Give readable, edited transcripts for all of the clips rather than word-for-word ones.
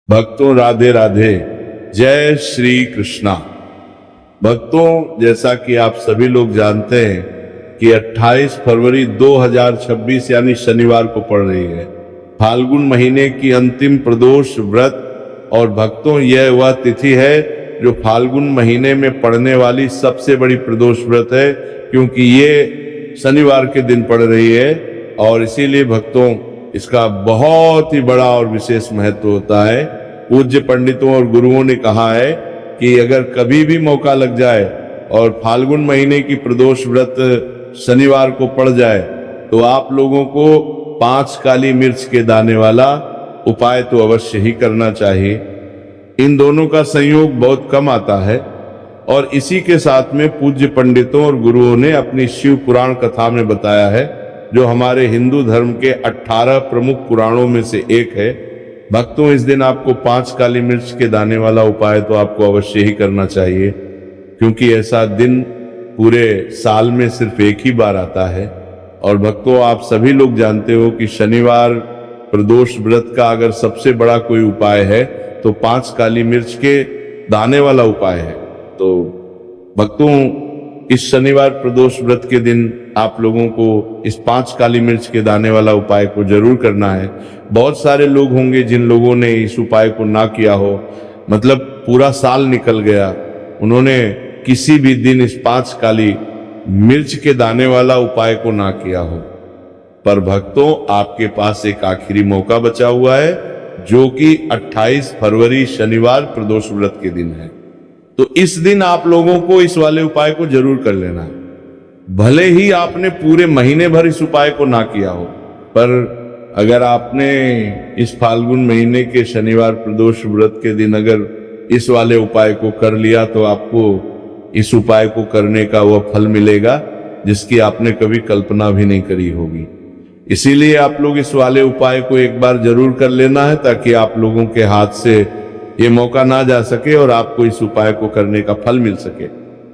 भक्तों राधे राधे, जय श्री कृष्णा। भक्तों, जैसा कि आप सभी लोग जानते हैं कि 28 फरवरी 2026 यानी शनिवार को पड़ रही है फाल्गुन महीने की अंतिम प्रदोष व्रत। और भक्तों, यह वह तिथि है जो फाल्गुन महीने में पड़ने वाली सबसे बड़ी प्रदोष व्रत है, क्योंकि ये शनिवार के दिन पड़ रही है। और इसीलिए भक्तों, इसका बहुत ही बड़ा और विशेष महत्व होता है। पूज्य पंडितों और गुरुओं ने कहा है कि अगर कभी भी मौका लग जाए और फाल्गुन महीने की प्रदोष व्रत शनिवार को पड़ जाए तो आप लोगों को 5 काली मिर्च के दाने वाला उपाय तो अवश्य ही करना चाहिए। इन दोनों का संयोग बहुत कम आता है और इसी के साथ में पूज्य पंडितों और गुरुओं ने अपनी शिव पुराण कथा में बताया है, जो हमारे हिंदू धर्म के 18 प्रमुख पुराणों में से एक है। भक्तों, इस दिन आपको 5 काली मिर्च के दाने वाला उपाय तो आपको अवश्य ही करना चाहिए, क्योंकि ऐसा दिन पूरे साल में सिर्फ एक ही बार आता है। और भक्तों, आप सभी लोग जानते हो कि शनिवार प्रदोष व्रत का अगर सबसे बड़ा कोई उपाय है तो 5 काली मिर्च के दाने वाला उपाय है। तो भक्तों, इस शनिवार प्रदोष व्रत के दिन आप लोगों को इस 5 काली मिर्च के दाने वाला उपाय को जरूर करना है। बहुत सारे लोग होंगे जिन लोगों ने इस उपाय को ना किया हो, मतलब पूरा साल निकल गया, उन्होंने किसी भी दिन इस 5 काली मिर्च के दाने वाला उपाय को ना किया हो। पर भक्तों, आपके पास एक आखिरी मौका बचा हुआ है, जो कि 28 फरवरी शनिवार प्रदोष व्रत के दिन है। तो इस दिन आप लोगों को इस वाले उपाय को जरूर कर लेना है। भले ही आपने पूरे महीने भर इस उपाय को ना किया हो, पर अगर आपने इस फाल्गुन महीने के शनिवार प्रदोष व्रत के दिन अगर इस वाले उपाय को कर लिया तो आपको इस उपाय को करने का वह फल मिलेगा जिसकी आपने कभी कल्पना भी नहीं करी होगी। इसीलिए आप लोग इस वाले उपाय को एक बार जरूर कर लेना है, ताकि आप लोगों के हाथ से ये मौका ना जा सके और आपको इस उपाय को करने का फल मिल सके।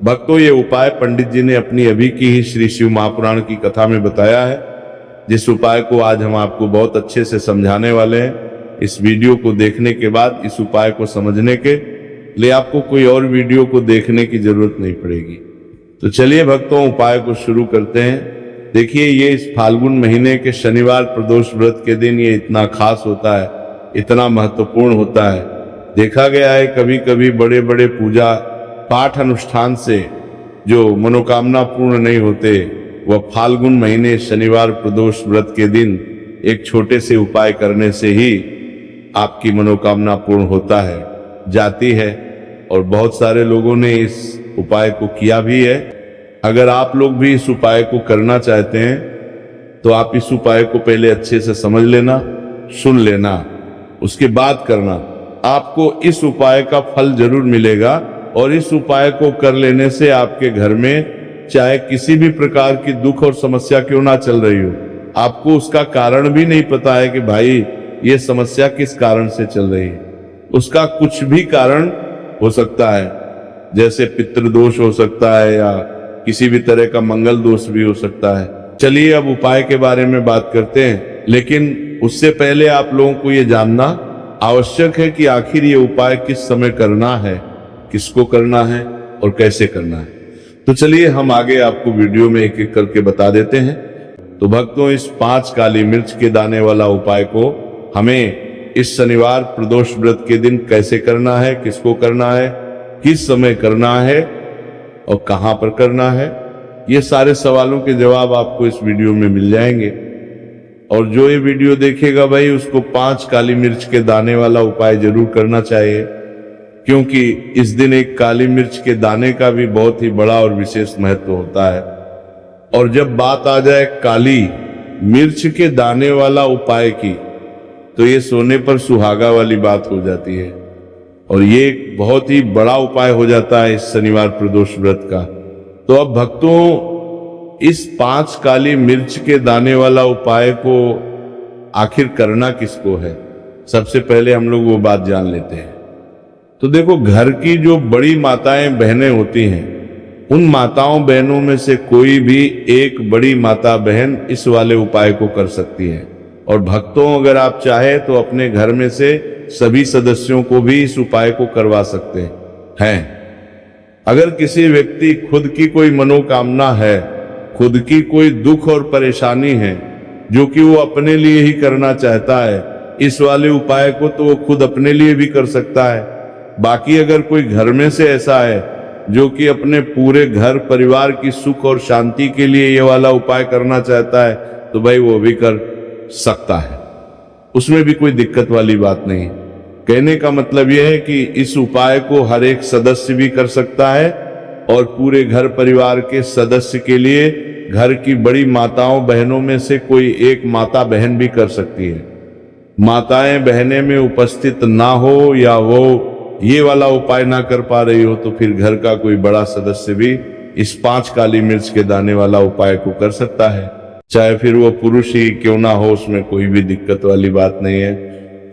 भक्तों, ये उपाय पंडित जी ने अपनी अभी की ही श्री शिव महापुराण की कथा में बताया है, जिस उपाय को आज हम आपको बहुत अच्छे से समझाने वाले हैं। इस वीडियो को देखने के बाद इस उपाय को समझने के लिए आपको कोई और वीडियो को देखने की जरूरत नहीं पड़ेगी। तो चलिए भक्तों, उपाय को शुरू करते हैं। देखिए, ये इस फाल्गुन महीने के शनिवार प्रदोष व्रत के दिन ये इतना खास होता है, इतना महत्वपूर्ण होता है। देखा गया है कभी कभी बड़े बड़े पूजा पाठ अनुष्ठान से जो मनोकामना पूर्ण नहीं होते, वह फाल्गुन महीने शनिवार प्रदोष व्रत के दिन एक छोटे से उपाय करने से ही आपकी मनोकामना पूर्ण होता है, जाती है। और बहुत सारे लोगों ने इस उपाय को किया भी है। अगर आप लोग भी इस उपाय को करना चाहते हैं तो आप इस उपाय को पहले अच्छे से समझ लेना, सुन लेना, उसके बाद करना। आपको इस उपाय का फल जरूर मिलेगा। और इस उपाय को कर लेने से आपके घर में चाहे किसी भी प्रकार की दुख और समस्या क्यों ना चल रही हो, आपको उसका कारण भी नहीं पता है कि भाई ये समस्या किस कारण से चल रही है, उसका कुछ भी कारण हो सकता है। जैसे पितृदोष हो सकता है या किसी भी तरह का मंगल दोष भी हो सकता है। चलिए अब उपाय के बारे में बात करते हैं, लेकिन उससे पहले आप लोगों को ये जानना आवश्यक है कि आखिर ये उपाय किस समय करना है, किसको करना है और कैसे करना है। तो चलिए हम आगे आपको वीडियो में एक एक करके बता देते हैं। तो भक्तों, इस 5 काली मिर्च के दाने वाला उपाय को हमें इस शनिवार प्रदोष व्रत के दिन कैसे करना है, किसको करना है, किस समय करना है और कहां पर करना है, ये सारे सवालों के जवाब आपको इस वीडियो में मिल जाएंगे। और जो ये वीडियो देखेगा भाई, उसको 5 काली मिर्च के दाने वाला उपाय जरूर करना चाहिए, क्योंकि इस दिन एक काली मिर्च के दाने का भी बहुत ही बड़ा और विशेष महत्व होता है। और जब बात आ जाए काली मिर्च के दाने वाला उपाय की, तो ये सोने पर सुहागा वाली बात हो जाती है और ये एक बहुत ही बड़ा उपाय हो जाता है इस शनिवार प्रदोष व्रत का। तो अब भक्तों, इस 5 काली मिर्च के दाने वाला उपाय को आखिर करना किसको है, सबसे पहले हम लोग वो बात जान लेते हैं। तो देखो, घर की जो बड़ी माताएं बहनें होती हैं, उन माताओं बहनों में से कोई भी एक बड़ी माता बहन इस वाले उपाय को कर सकती है। और भक्तों अगर आप चाहे तो अपने घर में से सभी सदस्यों को भी इस उपाय को करवा सकते हैं। अगर किसी व्यक्ति खुद की कोई मनोकामना है, खुद की कोई दुख और परेशानी है जो कि वो अपने लिए ही करना चाहता है, इस वाले उपाय को तो वो खुद अपने लिए भी कर सकता है। बाकी अगर कोई घर में से ऐसा है जो कि अपने पूरे घर परिवार की सुख और शांति के लिए ये वाला उपाय करना चाहता है, तो भाई वो भी कर सकता है, उसमें भी कोई दिक्कत वाली बात नहीं है। कहने का मतलब यह है कि इस उपाय को हर एक सदस्य भी कर सकता है और पूरे घर परिवार के सदस्य के लिए घर की बड़ी माताओं बहनों में से कोई एक माता बहन भी कर सकती है। माताएं बहनें में उपस्थित ना हो या वो ये वाला उपाय ना कर पा रही हो, तो फिर घर का कोई बड़ा सदस्य भी इस 5 काली मिर्च के दाने वाला उपाय को कर सकता है, चाहे फिर वो पुरुष ही क्यों ना हो, उसमें कोई भी दिक्कत वाली बात नहीं है।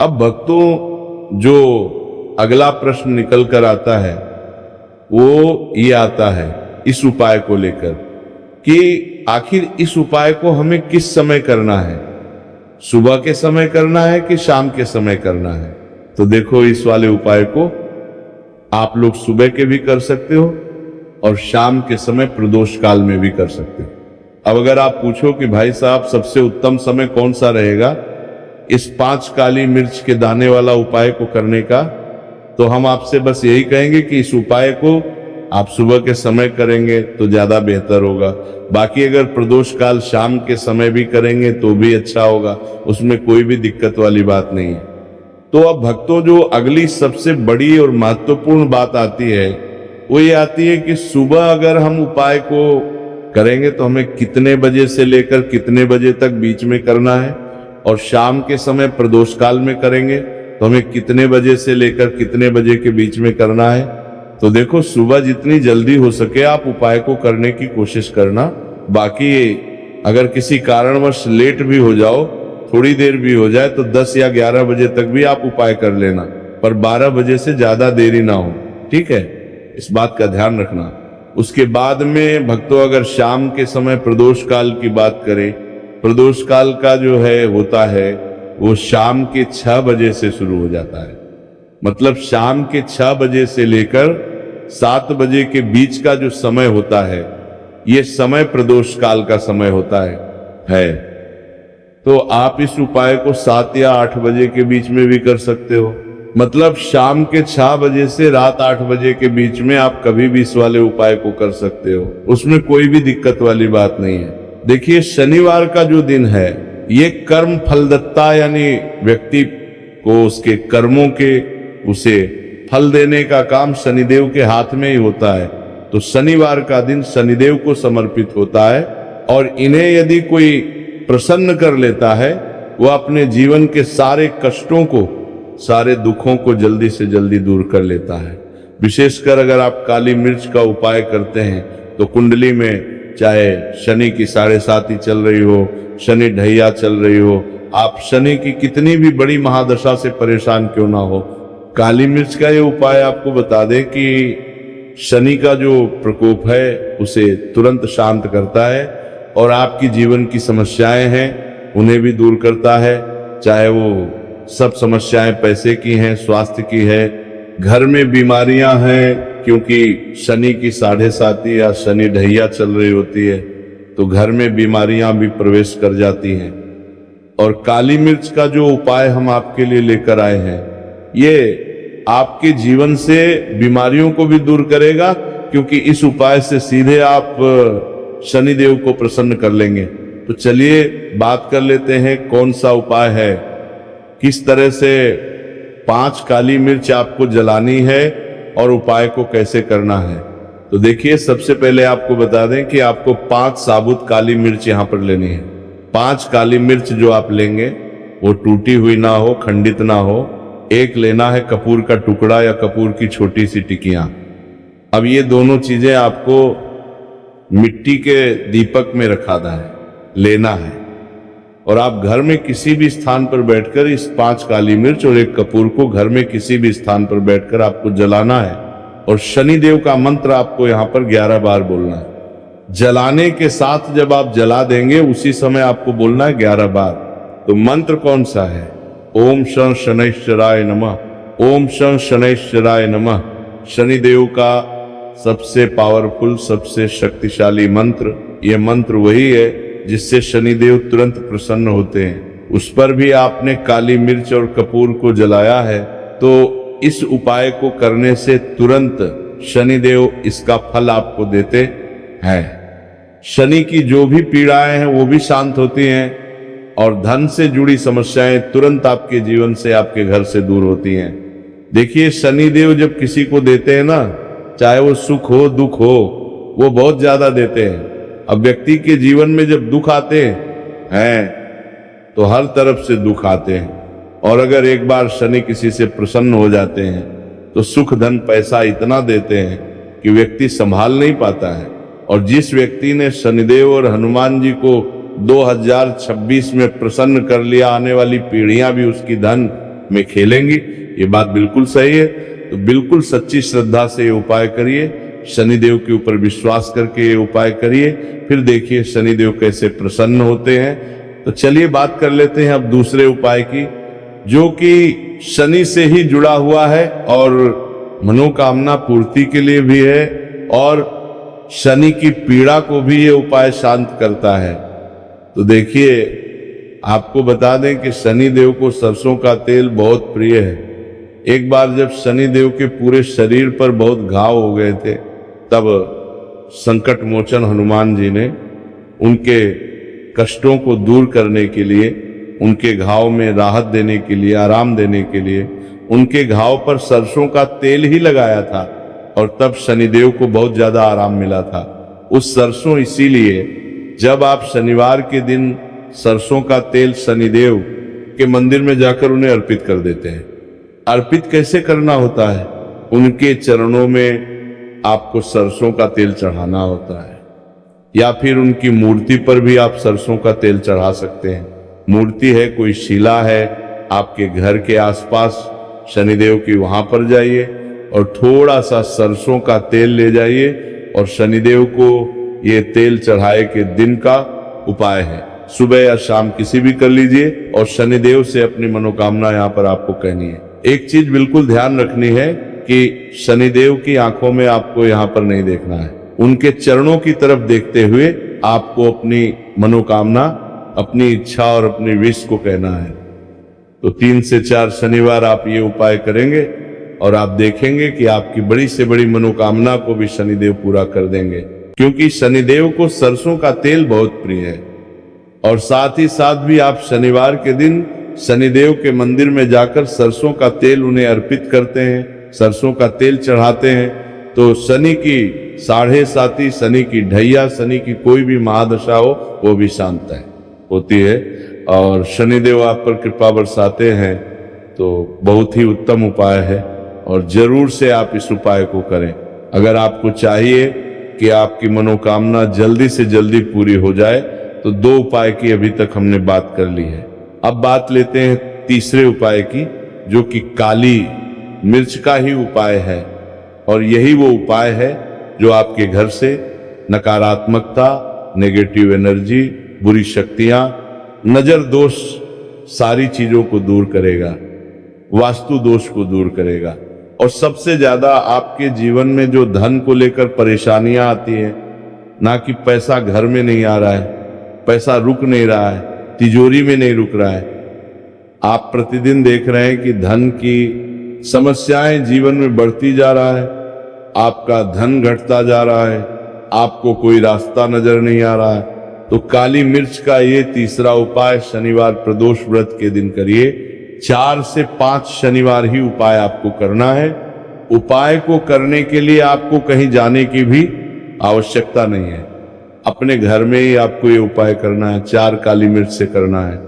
अब भक्तों, जो अगला प्रश्न निकल कर आता है वो ये आता है इस उपाय को लेकर कि आखिर इस उपाय को हमें किस समय करना है, सुबह के समय करना है कि शाम के समय करना है। तो देखो, इस वाले उपाय को आप लोग सुबह के भी कर सकते हो और शाम के समय प्रदोष काल में भी कर सकते हो। अब अगर आप पूछो कि भाई साहब सबसे उत्तम समय कौन सा रहेगा इस 5 काली मिर्च के दाने वाला उपाय को करने का, तो हम आपसे बस यही कहेंगे कि इस उपाय को आप सुबह के समय करेंगे तो ज्यादा बेहतर होगा। बाकी अगर प्रदोष काल शाम के समय भी करेंगे तो भी अच्छा होगा, उसमें कोई भी दिक्कत वाली बात नहीं है। तो अब भक्तों, जो अगली सबसे बड़ी और महत्वपूर्ण बात आती है वो ये आती है कि सुबह अगर हम उपाय को करेंगे तो हमें कितने बजे से लेकर कितने बजे तक बीच में करना है, और शाम के समय प्रदोष काल में करेंगे तो हमें कितने बजे से लेकर कितने बजे के बीच में करना है। तो देखो, सुबह जितनी जल्दी हो सके आप उपाय को करने की कोशिश करना। बाकी अगर किसी कारणवश लेट भी हो जाओ, थोड़ी देर भी हो जाए, तो 10 या 11 बजे तक भी आप उपाय कर लेना, पर 12 बजे से ज्यादा देरी ना हो, ठीक है, इस बात का ध्यान रखना। उसके बाद में भक्तों, अगर शाम के समय प्रदोष काल की बात करें, प्रदोष काल का जो है होता है वो शाम के 6 बजे से शुरू हो जाता है। मतलब शाम के 6 बजे से लेकर 7 बजे के बीच का जो समय होता है, ये समय प्रदोष काल का समय होता है। तो आप इस उपाय को 7 या 8 बजे के बीच में भी कर सकते हो। मतलब शाम के 6 बजे से रात 8 बजे के बीच में आप कभी भी इस वाले उपाय को कर सकते हो, उसमें कोई भी दिक्कत वाली बात नहीं है। देखिए, शनिवार का जो दिन है ये कर्म फलदत्ता, यानी व्यक्ति को उसके कर्मों के उसे फल देने का काम शनिदेव के हाथ में ही होता है। तो शनिवार का दिन शनिदेव को समर्पित होता है, और इन्हें यदि कोई प्रसन्न कर लेता है, वह अपने जीवन के सारे कष्टों को, सारे दुखों को जल्दी से जल्दी दूर कर लेता है। विशेषकर अगर आप काली मिर्च का उपाय करते हैं तो कुंडली में चाहे शनि की 7.5 चल रही हो, शनि ढैया चल रही हो, आप शनि की कितनी भी बड़ी महादशा से परेशान क्यों ना हो, काली मिर्च का ये उपाय आपको बता दें कि शनि का जो प्रकोप है उसे तुरंत शांत करता है, और आपकी जीवन की समस्याएं हैं उन्हें भी दूर करता है। चाहे वो सब समस्याएं पैसे की हैं, स्वास्थ्य की है, घर में बीमारियां हैं, क्योंकि शनि की 7.5 या शनि ढैया चल रही होती है तो घर में बीमारियां भी प्रवेश कर जाती हैं। और काली मिर्च का जो उपाय हम आपके लिए लेकर आए हैं, ये आपके जीवन से बीमारियों को भी दूर करेगा, क्योंकि इस उपाय से सीधे आप शनिदेव को प्रसन्न कर लेंगे। तो चलिए बात कर लेते हैं कौन सा उपाय है, किस तरह से 5 काली मिर्च आपको जलानी है और उपाय को कैसे करना है। तो देखिए, सबसे पहले आपको बता दें कि आपको 5 साबुत काली मिर्च यहां पर लेनी है। 5 काली मिर्च जो आप लेंगे वो टूटी हुई ना हो, खंडित ना हो। एक लेना है कपूर का टुकड़ा या कपूर की छोटी सी टिकियां। अब ये दोनों चीजें आपको मिट्टी के दीपक में रखाना है, लेना है, और आप घर में किसी भी स्थान पर बैठकर इस 5 काली मिर्च और एक कपूर को घर में किसी भी स्थान पर बैठकर आपको जलाना है, और शनिदेव का मंत्र आपको यहाँ पर 11 बार बोलना है। जलाने के साथ जब आप जला देंगे उसी समय आपको बोलना है 11 बार, तो मंत्र कौन सा है? ओम शं शनैश्चराय नमः, ओम शं शनैश्चराय नमः। शनिदेव का सबसे पावरफुल, सबसे शक्तिशाली मंत्र, यह मंत्र वही है जिससे शनिदेव तुरंत प्रसन्न होते हैं। उस पर भी आपने काली मिर्च और कपूर को जलाया है, तो इस उपाय को करने से तुरंत शनिदेव इसका फल आपको देते हैं। शनि की जो भी पीड़ाएं हैं वो भी शांत होती हैं और धन से जुड़ी समस्याएं तुरंत आपके जीवन से, आपके घर से दूर होती हैं। देखिए, शनिदेव जब किसी को देते हैं ना, चाहे वो सुख हो दुख हो, वो बहुत ज्यादा देते हैं। अब व्यक्ति के जीवन में जब दुख आते हैं तो हर तरफ से दुख आते हैं, और अगर एक बार शनि किसी से प्रसन्न हो जाते हैं तो सुख धन पैसा इतना देते हैं कि व्यक्ति संभाल नहीं पाता है। और जिस व्यक्ति ने शनिदेव और हनुमान जी को 2026 में प्रसन्न कर लिया, आने वाली पीढ़ियां भी उसकी धन में खेलेंगी। ये बात बिल्कुल सही है। तो बिल्कुल सच्ची श्रद्धा से ये उपाय करिए, शनिदेव के ऊपर विश्वास करके ये उपाय करिए, फिर देखिए शनिदेव कैसे प्रसन्न होते हैं। तो चलिए बात कर लेते हैं अब दूसरे उपाय की, जो कि शनि से ही जुड़ा हुआ है और मनोकामना पूर्ति के लिए भी है, और शनि की पीड़ा को भी ये उपाय शांत करता है। तो देखिए, आपको बता दें कि शनिदेव को सरसों का तेल बहुत प्रिय है। एक बार जब शनिदेव के पूरे शरीर पर बहुत घाव हो गए थे, तब संकट मोचन हनुमान जी ने उनके कष्टों को दूर करने के लिए, उनके घाव में राहत देने के लिए, आराम देने के लिए उनके घाव पर सरसों का तेल ही लगाया था, और तब शनिदेव को बहुत ज्यादा आराम मिला था। उस सरसों इसीलिए जब आप शनिवार के दिन सरसों का तेल शनिदेव के मंदिर में जाकर उन्हें अर्पित कर देते हैं। अर्पित कैसे करना होता है? उनके चरणों में आपको सरसों का तेल चढ़ाना होता है, या फिर उनकी मूर्ति पर भी आप सरसों का तेल चढ़ा सकते हैं। मूर्ति है, कोई शिला है आपके घर के आसपास शनिदेव की, वहां पर जाइए और थोड़ा सा सरसों का तेल ले जाइए, और शनिदेव को ये तेल चढ़ाए के दिन का उपाय है। सुबह या शाम किसी भी कर लीजिए, और शनिदेव से अपनी मनोकामना यहाँ पर आपको कहनी है। एक चीज बिल्कुल ध्यान रखनी है कि शनिदेव की आंखों में आपको यहाँ पर नहीं देखना है, उनके चरणों की तरफ देखते हुए आपको अपनी मनोकामना, अपनी इच्छा और अपनी विश को कहना है। तो 3 से 4 शनिवार आप ये उपाय करेंगे और आप देखेंगे कि आपकी बड़ी से बड़ी मनोकामना को भी शनिदेव पूरा कर देंगे, क्योंकि शनिदेव को सरसों का तेल बहुत प्रिय है। और साथ ही साथ भी आप शनिवार के दिन शनिदेव के मंदिर में जाकर सरसों का तेल उन्हें अर्पित करते हैं, सरसों का तेल चढ़ाते हैं, तो शनि की 7.5, शनि की ढैया, शनि की कोई भी महादशा हो वो भी शांत होती है, और शनिदेव आप पर कृपा बरसाते हैं। तो बहुत ही उत्तम उपाय है, और जरूर से आप इस उपाय को करें। अगर आपको चाहिए कि आपकी मनोकामना जल्दी से जल्दी पूरी हो जाए, तो 2 उपाय की अभी तक हमने बात कर ली है। अब बात लेते हैं तीसरे उपाय की, जो कि काली मिर्च का ही उपाय है, और यही वो उपाय है जो आपके घर से नकारात्मकता, नेगेटिव एनर्जी, बुरी शक्तियां, नजर दोष, सारी चीजों को दूर करेगा, वास्तु दोष को दूर करेगा। और सबसे ज्यादा आपके जीवन में जो धन को लेकर परेशानियां आती हैं, ना कि पैसा घर में नहीं आ रहा है, पैसा रुक नहीं रहा है, तिजोरी में नहीं रुक रहा है, आप प्रतिदिन देख रहे हैं कि धन की समस्याएं जीवन में बढ़ती जा रहा है, आपका धन घटता जा रहा है, आपको कोई रास्ता नजर नहीं आ रहा है, तो काली मिर्च का ये तीसरा उपाय शनिवार प्रदोष व्रत के दिन करिए। 4 से 5 शनिवार ही उपाय आपको करना है। उपाय को करने के लिए आपको कहीं जाने की भी आवश्यकता नहीं है, अपने घर में ही आपको ये उपाय करना है। 4 काली मिर्च से करना है,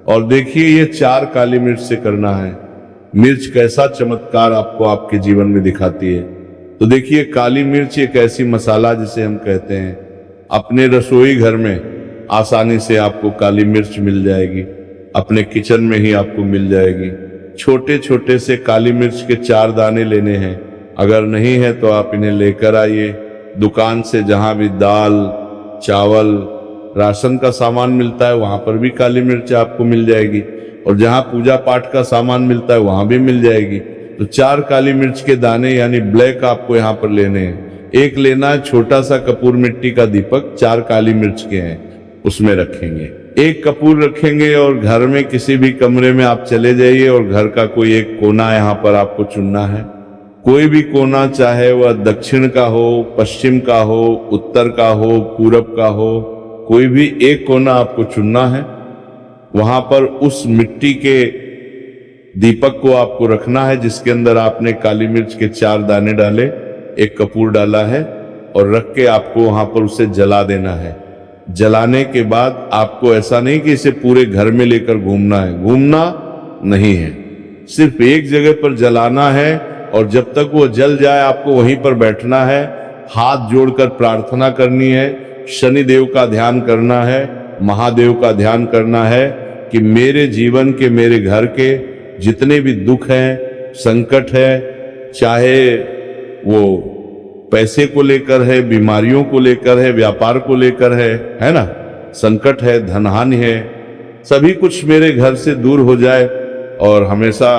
और देखिए ये 4 काली मिर्च से करना है, मिर्च कैसा चमत्कार आपको आपके जीवन में दिखाती है। तो देखिए, काली मिर्च एक ऐसी मसाला जिसे हम कहते हैं, अपने रसोई घर में आसानी से आपको काली मिर्च मिल जाएगी, अपने किचन में ही आपको मिल जाएगी। छोटे छोटे से काली मिर्च के 4 दाने लेने हैं, अगर नहीं है तो आप इन्हें लेकर आइए दुकान से, जहां भी दाल, चावल, राशन का सामान मिलता है वहां पर भी काली मिर्च आपको मिल जाएगी, और जहां पूजा पाठ का सामान मिलता है वहां भी मिल जाएगी। तो 4 काली मिर्च के दाने यानी ब्लैक आपको यहाँ पर लेने हैं। एक लेना है छोटा सा कपूर मिट्टी का दीपक, 4 काली मिर्च के हैं, उसमें रखेंगे। एक कपूर रखेंगे और घर में किसी भी कमरे में आप चले जाइए और घर का कोई एक कोना यहाँ पर आपको चुनना है। कोई भी कोना, चाहे वह दक्षिण का हो, पश्चिम का हो, उत्तर का हो, पूरब का हो, कोई भी एक कोना आपको चुनना है। वहां पर उस मिट्टी के दीपक को आपको रखना है जिसके अंदर आपने काली मिर्च के 4 दाने डाले, एक कपूर डाला है, और रख के आपको वहां पर उसे जला देना है। जलाने के बाद आपको ऐसा नहीं कि इसे पूरे घर में लेकर घूमना है, घूमना नहीं है, सिर्फ एक जगह पर जलाना है, और जब तक वो जल जाए आपको वहीं पर बैठना है, हाथ जोड़कर प्रार्थना करनी है, शनिदेव का ध्यान करना है, महादेव का ध्यान करना है कि मेरे जीवन के, मेरे घर के जितने भी दुख हैं, संकट है, चाहे वो पैसे को लेकर है, बीमारियों को लेकर है, व्यापार को लेकर है ना, संकट है, धनहानि है, सभी कुछ मेरे घर से दूर हो जाए और हमेशा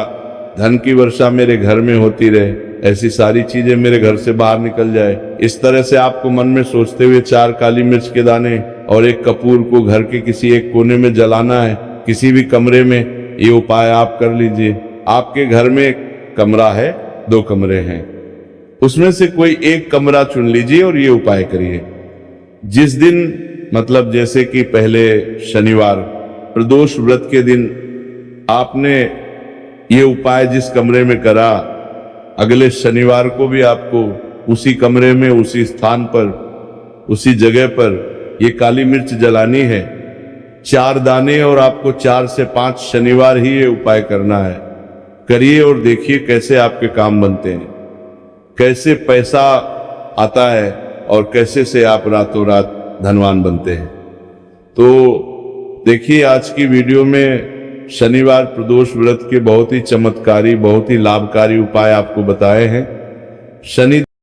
धन की वर्षा मेरे घर में होती रहे, ऐसी सारी चीजें मेरे घर से बाहर निकल जाए। इस तरह से आपको मन में सोचते हुए 4 काली मिर्च के दाने और एक कपूर को घर के किसी एक कोने में जलाना है, किसी भी कमरे में। ये उपाय आप कर लीजिए। आपके घर में कमरा है, 2 कमरे हैं, उसमें से कोई एक कमरा चुन लीजिए और ये उपाय करिए। जिस दिन, मतलब जैसे कि पहले शनिवार प्रदोष व्रत के दिन आपने ये उपाय जिस कमरे में करा, अगले शनिवार को भी आपको उसी कमरे में, उसी स्थान पर, उसी जगह पर ये काली मिर्च जलानी है, 4 दाने, और आपको 4 से 5 शनिवार ही ये उपाय करना है। करिए और देखिए कैसे आपके काम बनते हैं, कैसे पैसा आता है और कैसे से आप रातों रात धनवान बनते हैं। तो देखिए आज की वीडियो में शनिवार प्रदोष व्रत के बहुत ही चमत्कारी, बहुत ही लाभकारी उपाय आपको बताए हैं। शनि